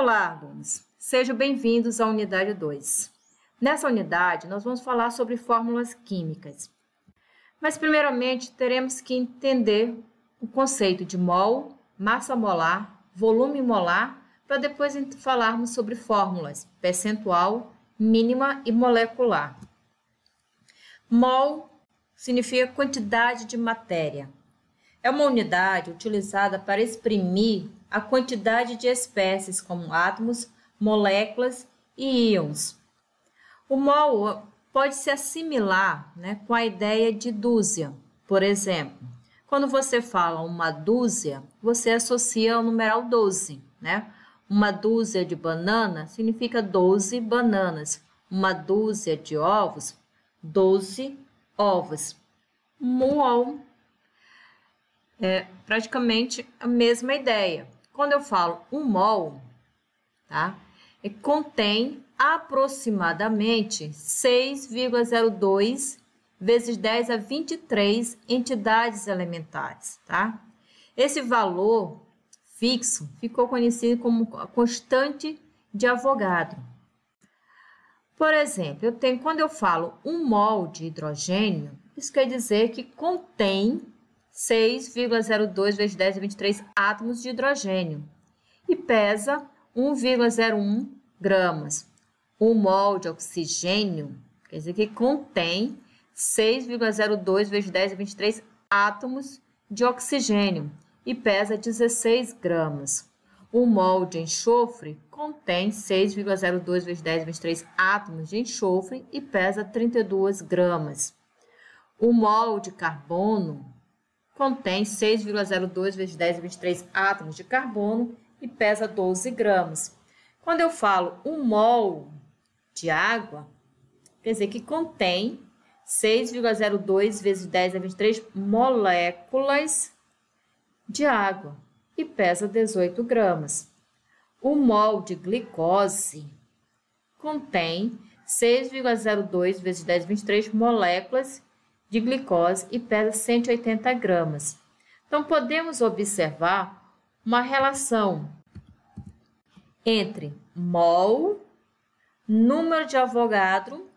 Olá, alunos! Sejam bem-vindos à unidade 2. Nessa unidade, nós vamos falar sobre fórmulas químicas. Mas, primeiramente, teremos que entender o conceito de mol, massa molar, volume molar, para depois falarmos sobre fórmulas percentual, mínima e molecular. Mol significa quantidade de matéria. É uma unidade utilizada para exprimir a quantidade de espécies, como átomos, moléculas e íons. O mol pode se assimilar, com a ideia de dúzia. Por exemplo, quando você fala uma dúzia, você associa ao numeral 12, Uma dúzia de banana significa 12 bananas. Uma dúzia de ovos, 12 ovos. Mol é praticamente a mesma ideia. Quando eu falo um mol, contém aproximadamente 6,02 vezes 10 a 23 entidades elementares, Esse valor fixo ficou conhecido como a constante de Avogadro. Por exemplo, quando eu falo um mol de hidrogênio, isso quer dizer que contém 6,02 vezes 10 a 23 átomos de hidrogênio e pesa 1,01 gramas. Um mol de oxigênio quer dizer que contém 6,02 vezes 10 a 23 átomos de oxigênio e pesa 16 gramas. Um mol de enxofre contém 6,02 vezes 10 a 23 átomos de enxofre e pesa 32 gramas. Um mol de carbono contém 6,02 vezes 10 a 23 átomos de carbono e pesa 12 gramas. Quando eu falo um mol de água, quer dizer que contém 6,02 vezes 10 a 23 moléculas de água e pesa 18 gramas. Um mol de glicose contém 6,02 vezes 10 a 23 moléculas de glicose e pesa 180 gramas. Então, podemos observar uma relação entre mol, número de Avogadro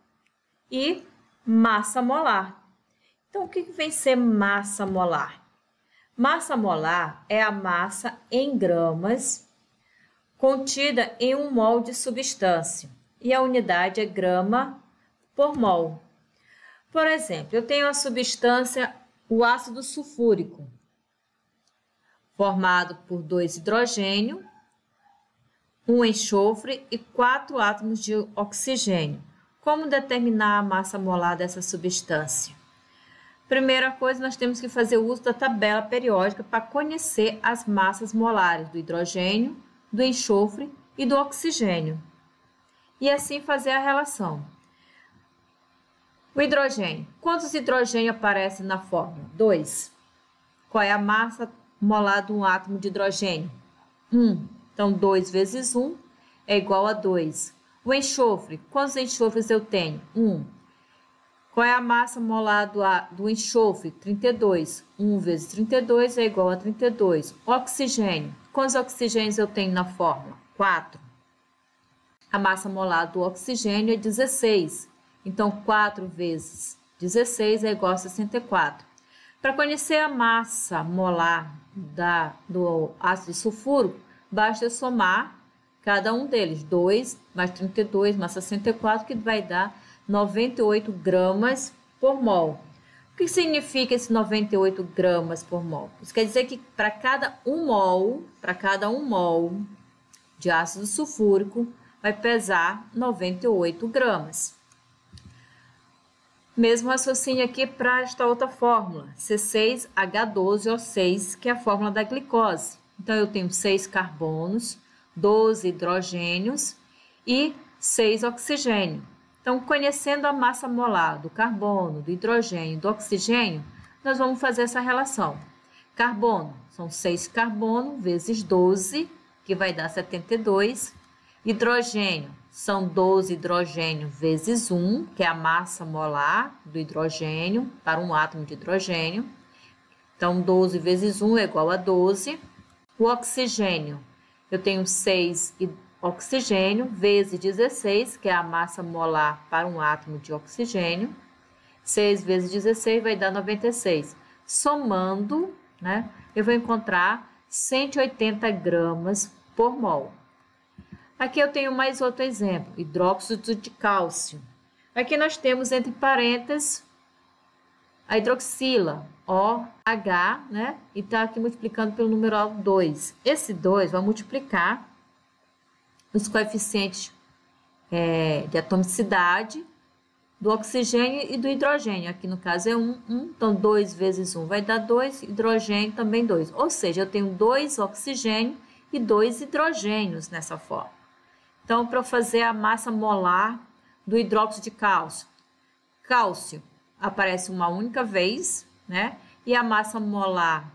e massa molar. Então, o que vem ser massa molar? Massa molar é a massa em gramas contida em um mol de substância e a unidade é grama por mol. Por exemplo, eu tenho a substância, o ácido sulfúrico, formado por 2 hidrogênio, 1 enxofre e 4 átomos de oxigênio. Como determinar a massa molar dessa substância? Primeira coisa, nós temos que fazer uso da tabela periódica para conhecer as massas molares do hidrogênio, do enxofre e do oxigênio. E assim fazer a relação. O hidrogênio. Quantos hidrogênios aparecem na fórmula? 2. Qual é a massa molar de um átomo de hidrogênio? 1. Então, 2 vezes 1 é igual a 2. O enxofre. Quantos enxofres eu tenho? 1. Qual é a massa molar do enxofre? 32. 1 vezes 32 é igual a 32. O oxigênio. Quantos oxigênios eu tenho na fórmula? 4. A massa molar do oxigênio é 16. Então, 4 vezes 16 é igual a 64. Para conhecer a massa molar do ácido sulfúrico, basta somar cada um deles. 2 mais 32 mais 64, que vai dar 98 gramas por mol. O que significa esse 98 gramas por mol? Isso quer dizer que para cada um mol de ácido sulfúrico, vai pesar 98 gramas. Mesmo raciocínio aqui para esta outra fórmula, C6H12O6, que é a fórmula da glicose. Então, eu tenho 6 carbonos, 12 hidrogênios e 6 oxigênio. Então, conhecendo a massa molar do carbono, do hidrogênio e do oxigênio, nós vamos fazer essa relação. Carbono, são 6 carbono vezes 12, que vai dar 72. Hidrogênio, são 12 hidrogênio vezes 1, que é a massa molar do hidrogênio, para um átomo de hidrogênio. Então, 12 vezes 1 é igual a 12. O oxigênio, eu tenho 6 oxigênio, vezes 16, que é a massa molar para um átomo de oxigênio. 6 vezes 16 vai dar 96. Somando, né, eu vou encontrar 180 gramas por mol. Aqui eu tenho mais outro exemplo, hidróxido de cálcio. Aqui nós temos entre parênteses a hidroxila, OH, né? E está aqui multiplicando pelo numeral 2. Esse 2 vai multiplicar os coeficientes de atomicidade do oxigênio e do hidrogênio. Aqui no caso é 1, então 2 vezes 1 vai dar 2, hidrogênio também 2. Ou seja, eu tenho 2 oxigênios e 2 hidrogênios nessa forma. Então, para eu fazer a massa molar do hidróxido de cálcio, cálcio aparece uma única vez, né? E a massa molar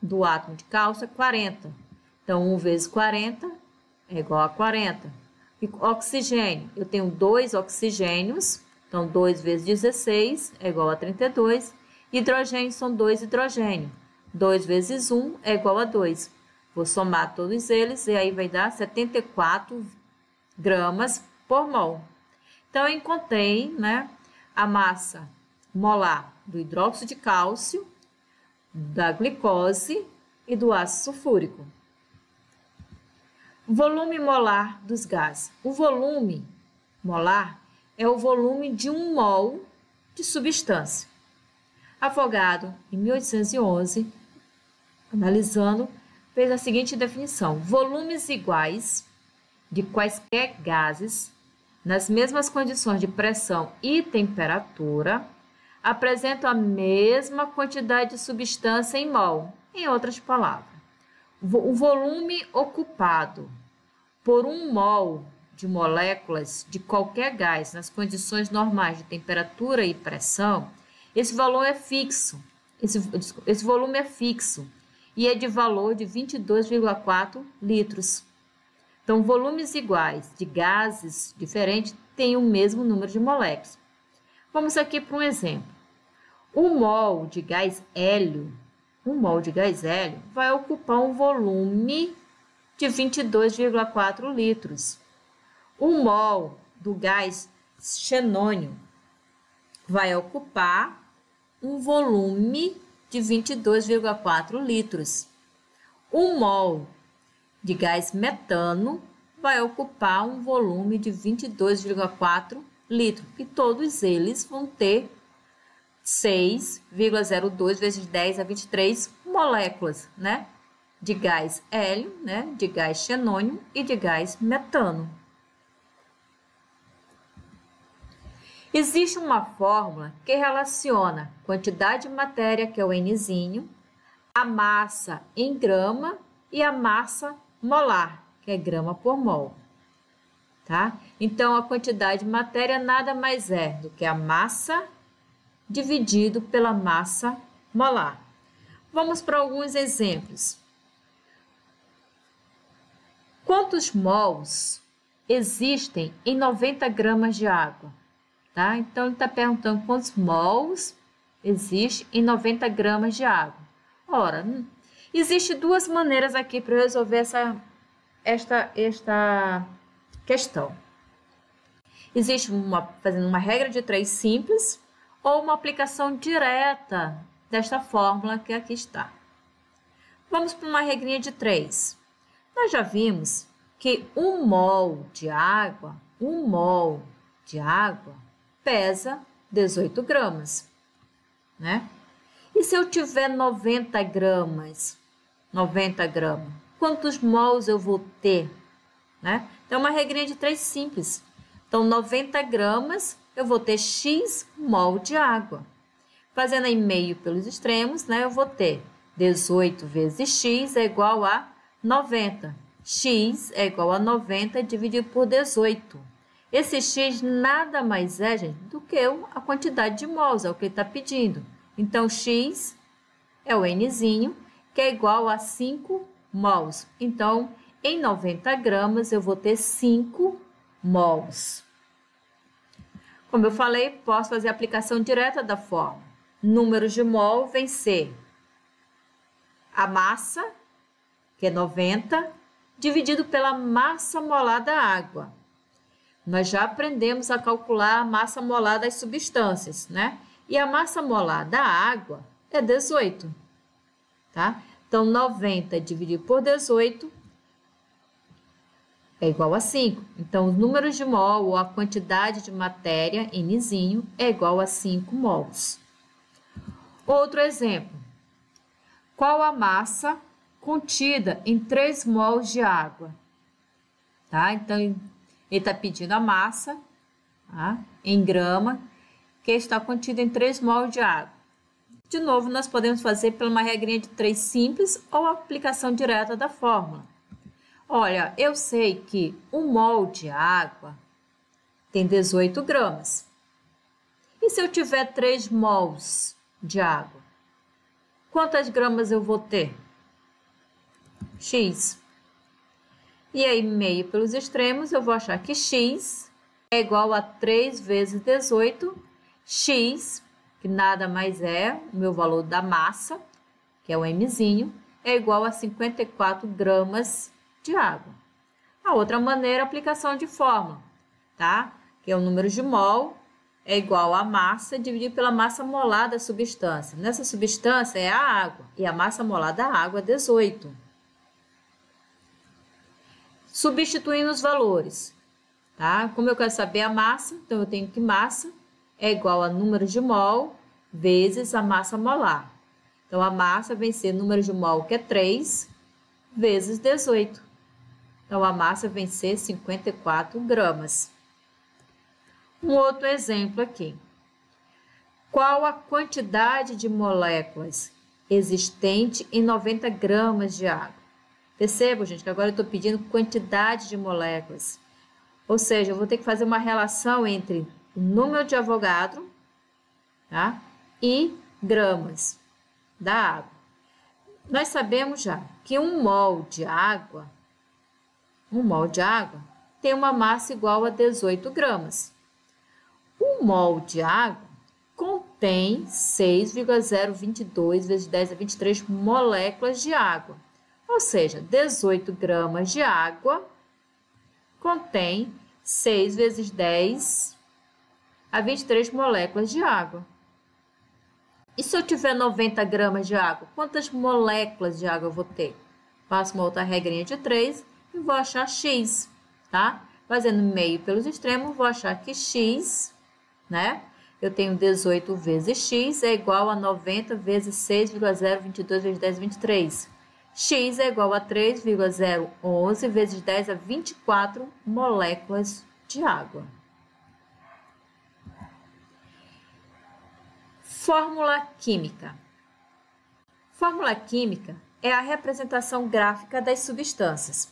do átomo de cálcio é 40. Então, 1 vezes 40 é igual a 40. E oxigênio, eu tenho 2 oxigênios, então 2 vezes 16 é igual a 32. Hidrogênio são 2 hidrogênios. 2 vezes 1 é igual a 2. Vou somar todos eles e aí vai dar 74 gramas por mol. Então, eu encontrei, né, a massa molar do hidróxido de cálcio, da glicose e do ácido sulfúrico. Volume molar dos gases. O volume molar é o volume de 1 mol de substância. Avogadro, em 1811, analisando, fez a seguinte definição: volumes iguais de quaisquer gases, nas mesmas condições de pressão e temperatura, apresentam a mesma quantidade de substância em mol. Em outras palavras, o volume ocupado por 1 mol de moléculas de qualquer gás nas condições normais de temperatura e pressão, esse valor é fixo. Esse volume é fixo e é de valor de 22,4 litros. Então, volumes iguais de gases diferentes têm o mesmo número de moléculas. Vamos aqui para um exemplo. 1 mol de gás hélio, vai ocupar um volume de 22,4 litros. 1 mol do gás xenônio vai ocupar um volume de 22,4 litros. 1 mol de gás metano vai ocupar um volume de 22,4 litros. E todos eles vão ter 6,02 vezes 10 a 23 moléculas, né? De gás hélio, né? De gás xenônio e de gás metano. Existe uma fórmula que relaciona a quantidade de matéria, que é o Nzinho, a massa em grama e a massa molar, que é grama por mol, tá? Então, a quantidade de matéria nada mais é do que a massa dividido pela massa molar. Vamos para alguns exemplos. Quantos mols existem em 90 gramas de água? Tá? Então, ele está perguntando quantos mols existe em 90 gramas de água. Ora, existem 2 maneiras aqui para resolver esta questão. Existe fazendo uma regra de 3 simples ou uma aplicação direta desta fórmula que aqui está. Vamos para uma regrinha de 3. Nós já vimos que 1 mol de água pesa 18 gramas, né? E se eu tiver 90 gramas, quantos mols eu vou ter, né? Então, uma regrinha de 3 simples. Então, 90 gramas, eu vou ter X mol de água. Fazendo em meio pelos extremos, né? Eu vou ter 18 vezes X é igual a 90. X é igual a 90 dividido por 18. Esse X nada mais é, gente, do que a quantidade de mols, é o que ele está pedindo. Então, X é o Nzinho, que é igual a 5 mols. Então, em 90 gramas, eu vou ter 5 mols. Como eu falei, posso fazer a aplicação direta da fórmula. Números de mol vem ser a massa, que é 90, dividido pela massa molar da água. Nós já aprendemos a calcular a massa molar das substâncias, né? E a massa molar da água é 18, tá? Então, 90 dividido por 18 é igual a 5. Então, os números de mol ou a quantidade de matéria, Nzinho, é igual a 5 mols. Outro exemplo. Qual a massa contida em 3 mols de água? Tá? Então, ele está pedindo a massa, tá? Em grama, que está contida em 3 mols de água. De novo, nós podemos fazer por uma regrinha de 3 simples ou aplicação direta da fórmula. Olha, eu sei que 1 mol de água tem 18 gramas. E se eu tiver 3 mols de água, quantas gramas eu vou ter? X. E aí, meio pelos extremos, eu vou achar que X é igual a 3 vezes 18, X, que nada mais é o meu valor da massa, que é o Mzinho, é igual a 54 gramas de água. A outra maneira, aplicação de fórmula, tá? Que é o número de mol é igual a massa dividido pela massa molar da substância. Nessa substância é a água, e a massa molar da água é 18. Substituindo os valores, tá? Como eu quero saber a massa, então eu tenho que massa é igual a número de mol vezes a massa molar. Então, a massa vem ser número de mol, que é 3, vezes 18. Então, a massa vem ser 54 gramas. Um outro exemplo aqui. Qual a quantidade de moléculas existente em 90 gramas de água? Percebam, gente, que agora eu estou pedindo quantidade de moléculas. Ou seja, eu vou ter que fazer uma relação entre o número de Avogadro, tá? E gramas da água. Nós sabemos já que 1 mol de água tem uma massa igual a 18 gramas. 1 mol de água contém 6,022 vezes 10 a 23 moléculas de água. Ou seja, 18 gramas de água contém 6 vezes 10 a 23 moléculas de água. E se eu tiver 90 gramas de água, quantas moléculas de água eu vou ter? Faço uma outra regrinha de 3 e vou achar X, tá? Fazendo meio pelos extremos, vou achar que X, né? Eu tenho 18 vezes X é igual a 90 vezes 6,022 vezes 10 a 23. X é igual a 3,011 vezes 10 a 24 moléculas de água. Fórmula química. Fórmula química é a representação gráfica das substâncias.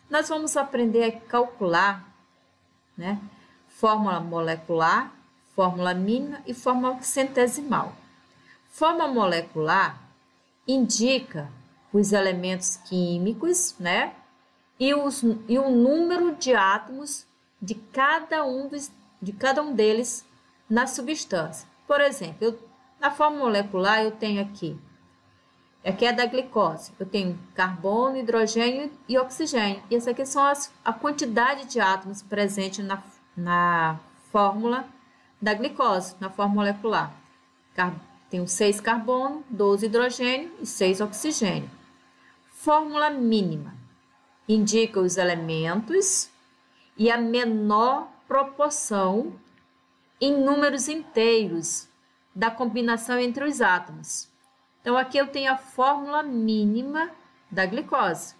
Nós vamos aprender a calcular, né? Fórmula molecular, fórmula mínima e fórmula centesimal. Fórmula molecular indica os elementos químicos, né? E o número de átomos de cada um deles na substância. Por exemplo, na fórmula molecular eu tenho aqui é da glicose. Eu tenho carbono, hidrogênio e oxigênio. E essa aqui são a quantidade de átomos presentes na fórmula da glicose, na fórmula molecular. Tenho 6 carbono, 12 hidrogênio e 6 oxigênio. Fórmula mínima indica os elementos e a menor proporção em números inteiros da combinação entre os átomos. Então, aqui eu tenho a fórmula mínima da glicose.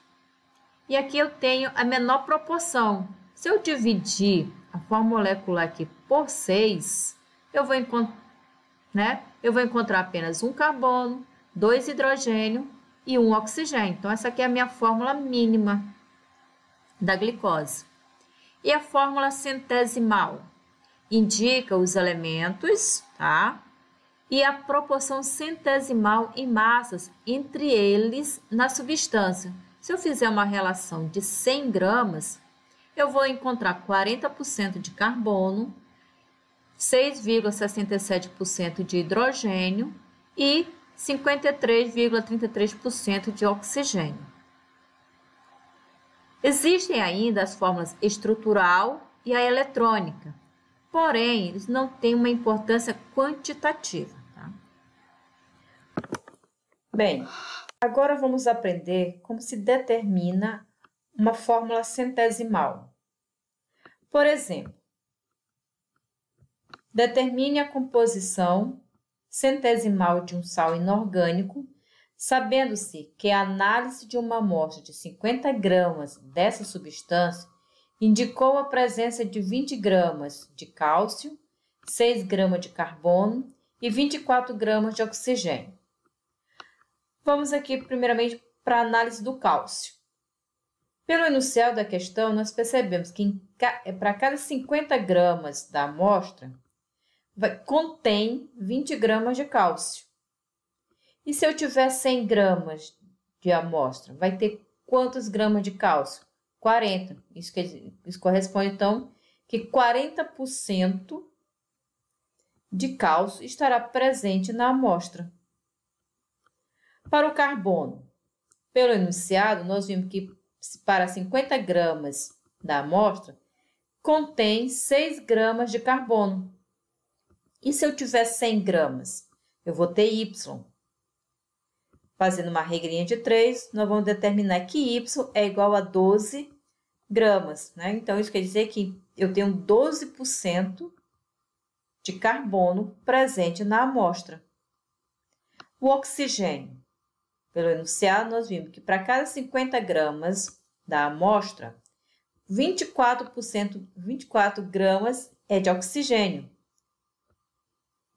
E aqui eu tenho a menor proporção. Se eu dividir a fórmula molecular aqui por 6, eu vou encontrar apenas um carbono, 2 hidrogênio e 1 oxigênio. Então, essa aqui é a minha fórmula mínima da glicose. E a fórmula centesimal indica os elementos, tá? E a proporção centesimal em massas entre eles na substância. Se eu fizer uma relação de 100 gramas, eu vou encontrar 40% de carbono, 6,67% de hidrogênio e 53,33% de oxigênio. Existem ainda as fórmulas estrutural e a eletrônica, porém, eles não têm uma importância quantitativa. Tá? Bem, agora vamos aprender como se determina uma fórmula centesimal. Por exemplo, determine a composição centesimal de um sal inorgânico, sabendo-se que a análise de uma amostra de 50 gramas dessa substância indicou a presença de 20 gramas de cálcio, 6 gramas de carbono e 24 gramas de oxigênio. Vamos aqui primeiramente para a análise do cálcio. Pelo enunciado da questão, nós percebemos que para cada 50 gramas da amostra, contém 20 gramas de cálcio. E se eu tiver 100 gramas de amostra, vai ter quantos gramas de cálcio? 40. Isso corresponde, então, que 40% de cálcio estará presente na amostra. Para o carbono, pelo enunciado, nós vimos que para 50 gramas da amostra, contém 6 gramas de carbono. E se eu tiver 100 gramas, eu vou ter Y. Fazendo uma regrinha de 3, nós vamos determinar que Y é igual a 12 gramas. Né? Então, isso quer dizer que eu tenho 12% de carbono presente na amostra. O oxigênio. Pelo enunciado, nós vimos que para cada 50 gramas da amostra, 24 gramas é de oxigênio.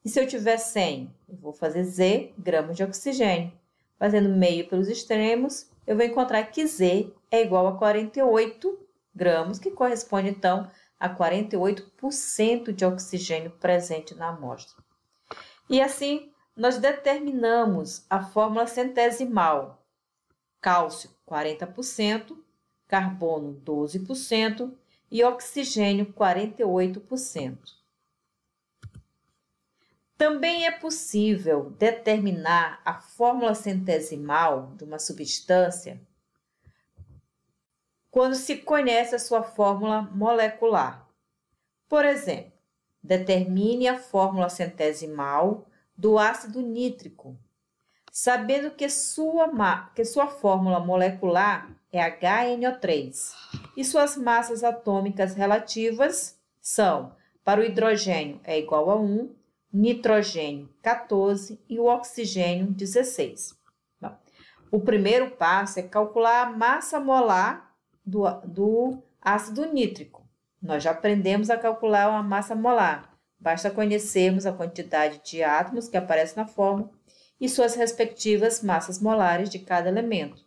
E se eu tiver 100, eu vou fazer Z gramas de oxigênio. Fazendo meio pelos extremos, eu vou encontrar que Z é igual a 48 gramas, que corresponde, então, a 48% de oxigênio presente na amostra. E assim, nós determinamos a fórmula centesimal. Cálcio, 40%, carbono, 12% e oxigênio, 48%. Também é possível determinar a fórmula centesimal de uma substância quando se conhece a sua fórmula molecular. Por exemplo, determine a fórmula centesimal do ácido nítrico, sabendo que sua fórmula molecular é HNO3 e suas massas atômicas relativas são, para o hidrogênio é igual a 1, nitrogênio 14 e o oxigênio 16. Bom, o primeiro passo é calcular a massa molar do ácido nítrico. Nós já aprendemos a calcular a massa molar. Basta conhecermos a quantidade de átomos que aparece na fórmula e suas respectivas massas molares de cada elemento.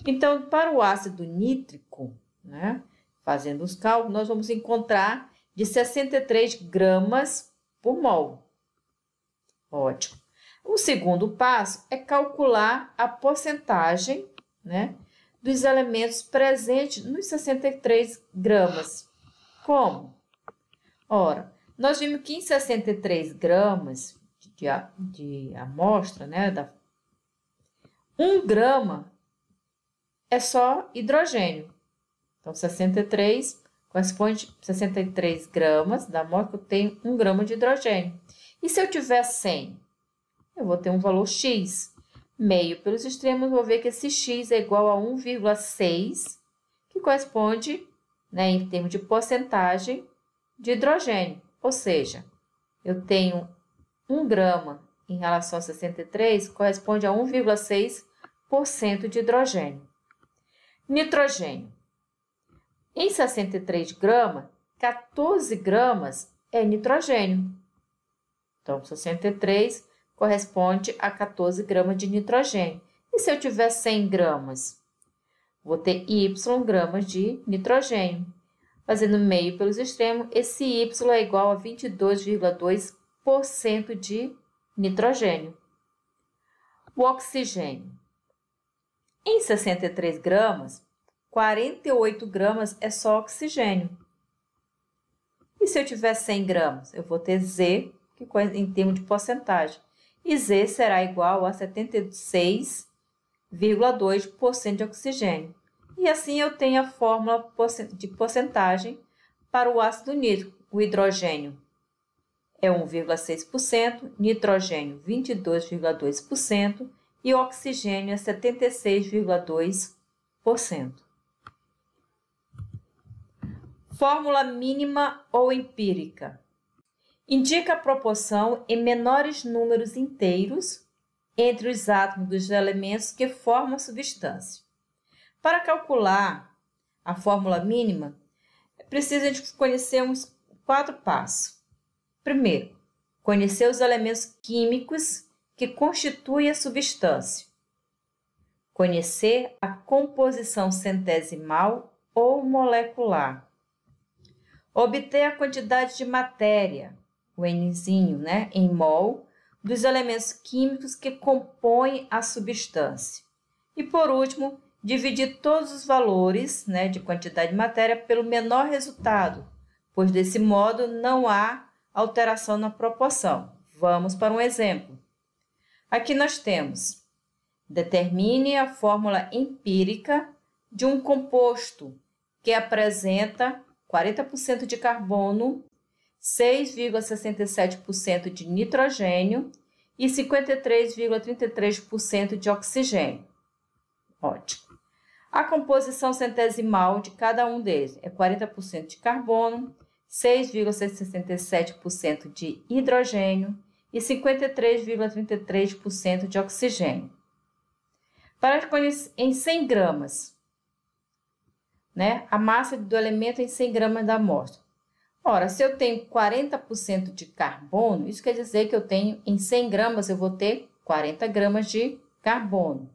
Então, para o ácido nítrico, né, fazendo os cálculos, nós vamos encontrar de 63 gramas por mol. Ótimo. O segundo passo é calcular a porcentagem, né, dos elementos presentes nos 63 gramas. Como? Ora, nós vimos que em 63 gramas de amostra, né, 1 grama é só hidrogênio. Então, 63 corresponde a 63 gramas da amostra, eu tenho 1 grama de hidrogênio. E se eu tiver 100, eu vou ter um valor X. Meio pelos extremos, vou ver que esse X é igual a 1,6, que corresponde, né, em termos de porcentagem de hidrogênio. Ou seja, eu tenho 1 grama em relação a 63, corresponde a 1,6% de hidrogênio. Nitrogênio. Em 63 gramas, 14 gramas é nitrogênio. Então, 63 corresponde a 14 gramas de nitrogênio. E se eu tiver 100 gramas? Vou ter Y gramas de nitrogênio. Fazendo meio pelos extremos, esse Y é igual a 22,2% de nitrogênio. O oxigênio. Em 63 gramas, 48 gramas é só oxigênio. E se eu tiver 100 gramas? Eu vou ter Z, que em termos de porcentagem. E Z será igual a 76,2% de oxigênio. E assim eu tenho a fórmula de porcentagem para o ácido nítrico. O hidrogênio é 1,6%, nitrogênio 22,2% e oxigênio é 76,2%. Fórmula mínima ou empírica. Indica a proporção em menores números inteiros entre os átomos dos elementos que formam a substância. Para calcular a fórmula mínima, é preciso a gente conhecer uns 4 passos. Primeiro, conhecer os elementos químicos que constituem a substância. Conhecer a composição centesimal ou molecular. Obter a quantidade de matéria, o Nzinho, em mol, dos elementos químicos que compõem a substância. E, por último, dividir todos os valores de quantidade de matéria pelo menor resultado, pois desse modo não há alteração na proporção. Vamos para um exemplo. Aqui nós temos: determine a fórmula empírica de um composto que apresenta 40% de carbono, 6,67% de nitrogênio e 53,33% de oxigênio. Ótimo. A composição centesimal de cada um deles é 40% de carbono, 6,67% de hidrogênio e 53,33% de oxigênio. Para conhecer em 100 gramas, a massa do elemento em 100 gramas da amostra. Ora, se eu tenho 40% de carbono, isso quer dizer que eu tenho em 100 gramas, eu vou ter 40 gramas de carbono.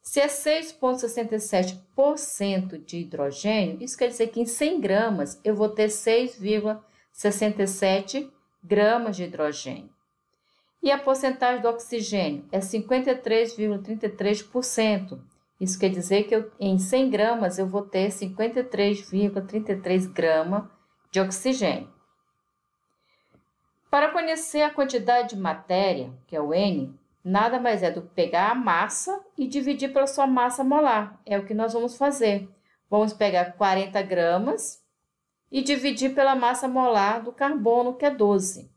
Se é 6,67% de hidrogênio, isso quer dizer que em 100 gramas eu vou ter 6,67 gramas de hidrogênio. E a porcentagem do oxigênio é 53,33%. Isso quer dizer que em 100 gramas eu vou ter 53,33 gramas de oxigênio. Para conhecer a quantidade de matéria, que é o N, nada mais é do que pegar a massa e dividir pela sua massa molar. É o que nós vamos fazer. Vamos pegar 40 gramas e dividir pela massa molar do carbono, que é 12.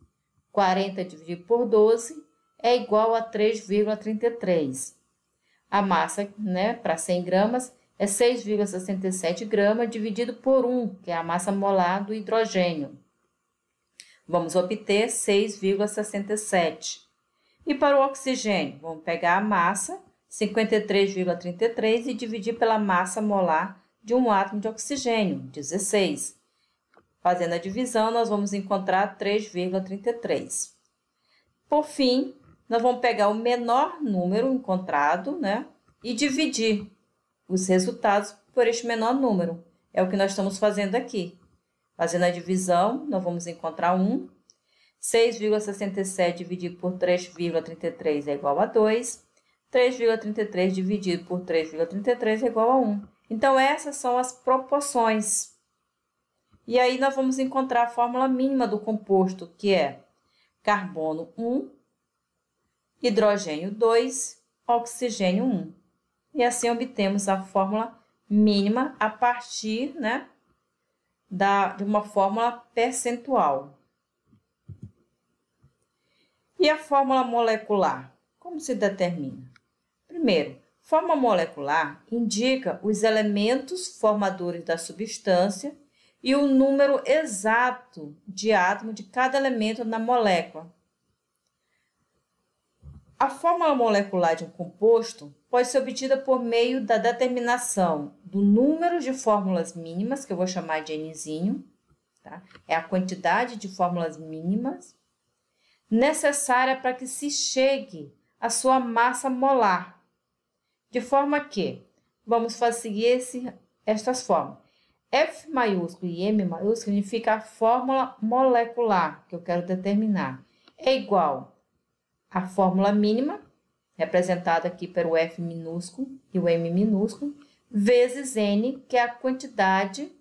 40 dividido por 12 é igual a 3,33. A massa, para 100 gramas, é 6,67 gramas dividido por 1, que é a massa molar do hidrogênio. Vamos obter 6,67. E para o oxigênio, vamos pegar a massa, 53,33, e dividir pela massa molar de um átomo de oxigênio, 16. Fazendo a divisão, nós vamos encontrar 3,33. Por fim, nós vamos pegar o menor número encontrado, e dividir os resultados por este menor número. É o que nós estamos fazendo aqui. Fazendo a divisão, nós vamos encontrar 1. 6,67 dividido por 3,33 é igual a 2. 3,33 dividido por 3,33 é igual a 1. Então, essas são as proporções. E aí, nós vamos encontrar a fórmula mínima do composto, que é carbono 1, hidrogênio 2, oxigênio 1. E assim obtemos a fórmula mínima a partir de uma fórmula percentual. E a fórmula molecular? Como se determina? Primeiro, fórmula molecular indica os elementos formadores da substância e o número exato de átomos de cada elemento na molécula. A fórmula molecular de um composto pode ser obtida por meio da determinação do número de fórmulas mínimas, que eu vou chamar de Nzinho, é a quantidade de fórmulas mínimas necessária para que se chegue à sua massa molar. De forma que, vamos seguir estas fórmulas. F maiúsculo e M maiúsculo significa a fórmula molecular que eu quero determinar. É igual à fórmula mínima, representada aqui pelo F minúsculo e o M minúsculo, vezes N, que é a quantidade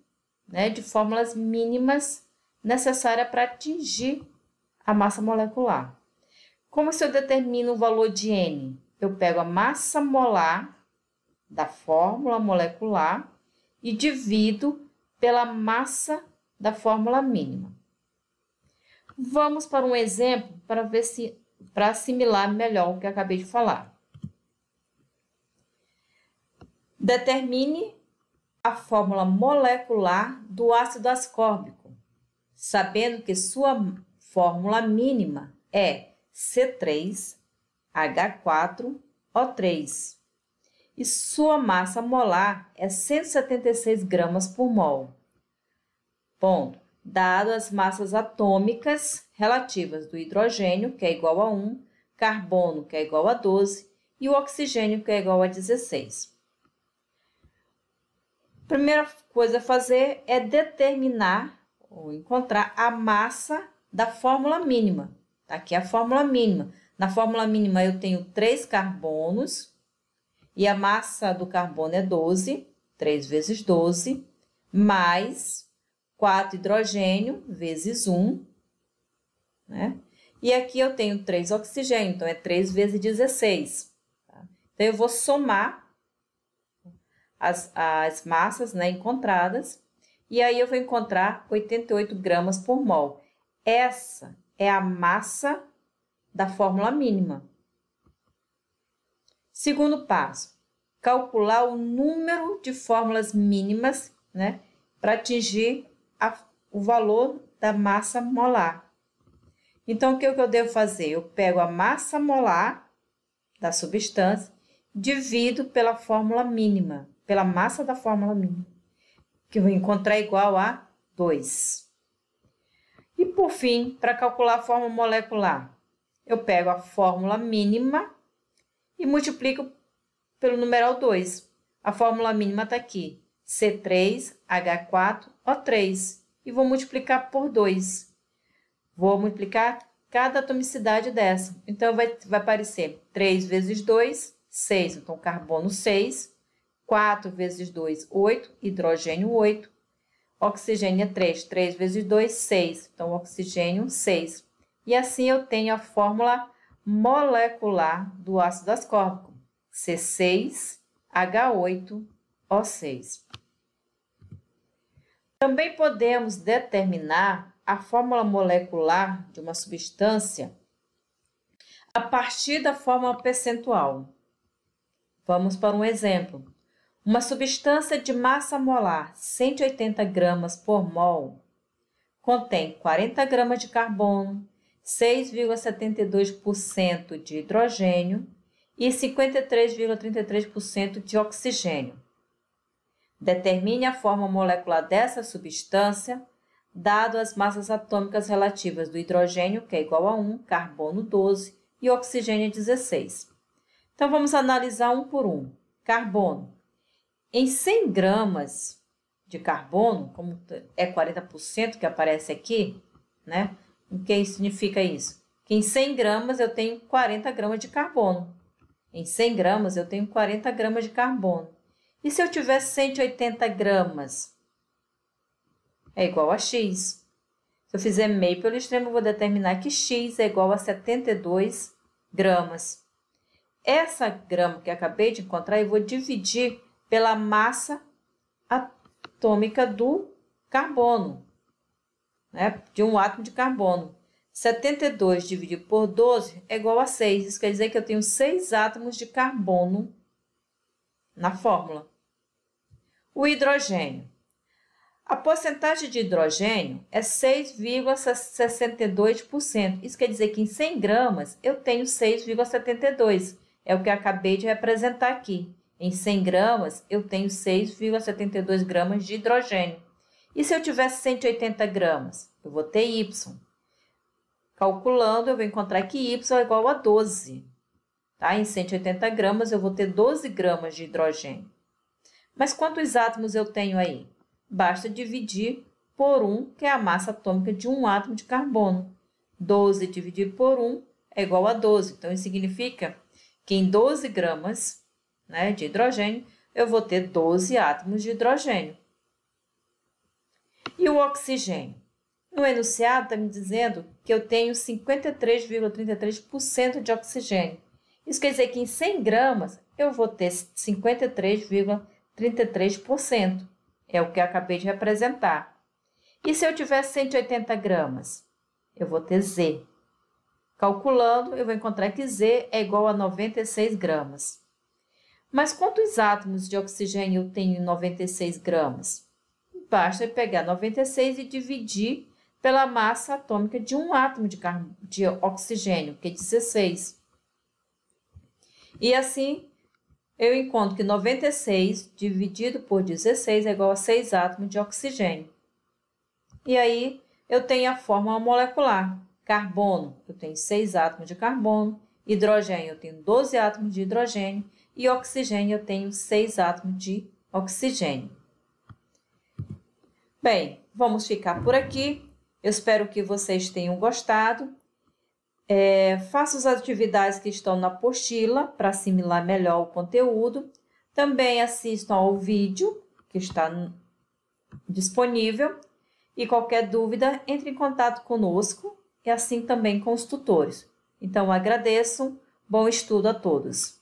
de fórmulas mínimas necessária para atingir a massa molecular. Como se eu determino o valor de N? Eu pego a massa molar da fórmula molecular e divido pela massa da fórmula mínima. Vamos para um exemplo para assimilar melhor o que eu acabei de falar. Determine a fórmula molecular do ácido ascórbico, sabendo que sua fórmula mínima é C3H4O3 e sua massa molar é 176 gramas por mol. Ponto. Dado as massas atômicas relativas do hidrogênio, que é igual a 1, carbono, que é igual a 12, e o oxigênio, que é igual a 16. A primeira coisa a fazer é determinar ou encontrar a massa da fórmula mínima. Aqui é a fórmula mínima. Na fórmula mínima eu tenho 3 carbonos e a massa do carbono é 12, 3 vezes 12, mais 4 hidrogênio vezes 1, né? E aqui eu tenho 3 oxigênio, então é 3 vezes 16. Tá? Então, eu vou somar as massas, né, encontradas, e aí eu vou encontrar 88 gramas por mol. Essa é a massa da fórmula mínima. Segundo passo, calcular o número de fórmulas mínimas, né, para atingir o valor da massa molar. Então, o que eu devo fazer? Eu pego a massa molar da substância, divido pela fórmula mínima, pela massa da fórmula mínima, que eu vou encontrar igual a 2. E, por fim, para calcular a fórmula molecular, eu pego a fórmula mínima e multiplico pelo numeral 2. A fórmula mínima está aqui, C3H4O3, e vou multiplicar por 2. Vou multiplicar cada atomicidade dessa. Então, vai aparecer 3 vezes 2, 6. Então, carbono 6. 4 vezes 2, 8. Hidrogênio 8. Oxigênio é 3. 3 vezes 2, 6. Então, oxigênio 6. E assim eu tenho a fórmula molecular do ácido ascórbico. C6H8O6. Também podemos determinar a fórmula molecular de uma substância a partir da fórmula percentual. Vamos para um exemplo. Uma substância de massa molar 180 gramas por mol contém 40 gramas de carbono, 6,72% de hidrogênio e 53,33% de oxigênio. Determine a fórmula molecular dessa substância, dado as massas atômicas relativas do hidrogênio, que é igual a 1, carbono 12 e oxigênio 16. Então, vamos analisar um por um. Carbono. Em 100 gramas de carbono, como é 40% que aparece aqui, né? O que significa isso? Que em 100 gramas eu tenho 40 gramas de carbono. Em 100 gramas eu tenho 40 gramas de carbono. E se eu tiver 180 gramas? É igual a x. Se eu fizer meio pelo extremo, eu vou determinar que x é igual a 72 gramas. Essa grama que eu acabei de encontrar, eu vou dividir pela massa atômica do carbono, né? De um átomo de carbono. 72 dividido por 12 é igual a 6. Isso quer dizer que eu tenho 6 átomos de carbono na fórmula. O hidrogênio. A porcentagem de hidrogênio é 6,62%. Isso quer dizer que em 100 gramas eu tenho 6,72%. É o que eu acabei de representar aqui. Em 100 gramas eu tenho 6,72 gramas de hidrogênio. E se eu tivesse 180 gramas? Eu vou ter Y. Calculando, eu vou encontrar que Y é igual a 12. Tá? Em 180 gramas eu vou ter 12 gramas de hidrogênio. Mas quantos átomos eu tenho aí? Basta dividir por 1, que é a massa atômica de um átomo de carbono. 12 dividido por 1 é igual a 12. Então, isso significa que em 12 gramas, né, de hidrogênio, eu vou ter 12 átomos de hidrogênio. E o oxigênio? No enunciado está me dizendo que eu tenho 53,33% de oxigênio. Isso quer dizer que em 100 gramas eu vou ter 53,33%. É o que eu acabei de representar. E se eu tiver 180 gramas? Eu vou ter Z. Calculando, eu vou encontrar que Z é igual a 96 gramas. Mas quantos átomos de oxigênio eu tenho em 96 gramas? Basta eu pegar 96 e dividir pela massa atômica de um átomo de oxigênio, que é 16. E assim, eu encontro que 96 dividido por 16 é igual a 6 átomos de oxigênio. E aí, eu tenho a fórmula molecular. Carbono, eu tenho 6 átomos de carbono. Hidrogênio, eu tenho 12 átomos de hidrogênio. E oxigênio, eu tenho 6 átomos de oxigênio. Bem, vamos ficar por aqui. Eu espero que vocês tenham gostado. Faça as atividades que estão na apostila para assimilar melhor o conteúdo. Também assistam ao vídeo que está disponível. E qualquer dúvida, entre em contato conosco e assim também com os tutores. Então, agradeço. Bom estudo a todos.